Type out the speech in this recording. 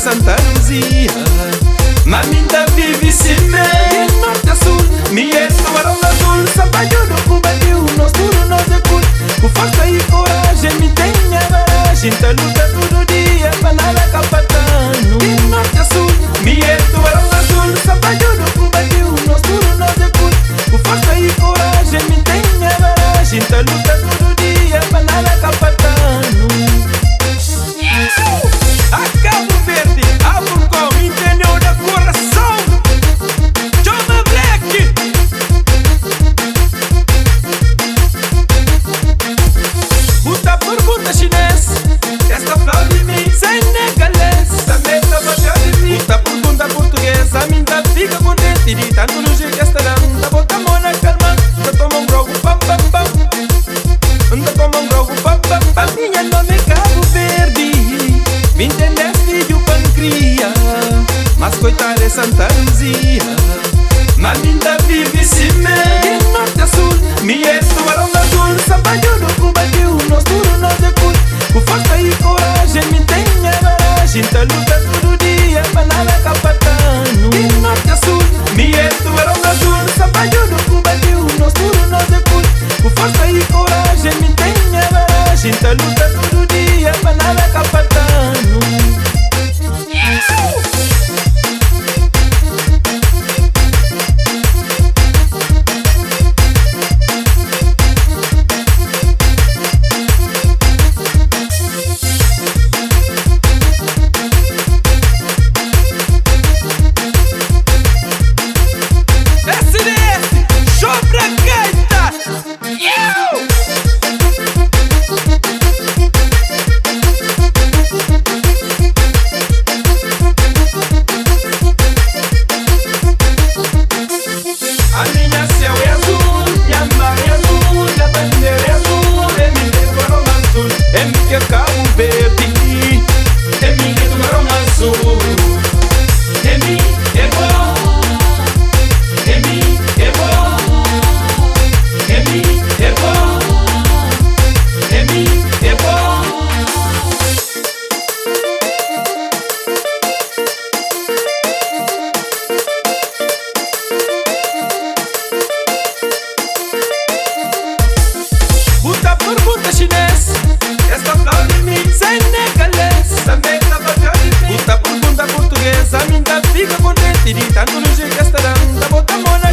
Santa Luzia. Maminda vive cime norte a sul. Miesto varão azul. Sampaio cubadil. Nós tudo nós é cool. Com força e coragem me tenha varagem. Tá luta todo dia pra nada capatano. De norte a sul. Miesto varão azul. Sampaio cubadil. Nós tudo nós é cool. Com força e coragem me tenha varagem. Tá luta todo dia pra nada capatano. A Cabo Verde, a Burgão, interior da coração. Chama Black. Puta pergunta chinês. Esta flor de mim, senegalês. Também tá baixando de mim. Puta pergunta portuguesa. A mim tá fica contente. E tanto no jeito que esta dá. Bota a mão na calma. Tá toma um grogo, pam pam pam. Tá toma um grogo, pam pam pam. Minha nome é Cabo Verde. Me entendeste de pancria, mas coitada é Santa Luzia. Maminda vive cime de norte a sul. Miesto varão azul. Sampaio do cubadil. Nós tudo nós é cool. Com força e coragem me tenha varagem. Tá luta todo dia pra nada capatano. De norte a sul. Miesto varão azul. Sampaio do cubadil. Nós tudo nós é cool. Com força e coragem me tenha varagem. Tá luta todo dia pra nada capatano. Pergunta chinês. Esta flor de mim, senegalês. Também tá baixando de mim. Puta pergunta portuguesa. A mim tá fica contente. E tanto no jeito que esta dá. Bota a mão na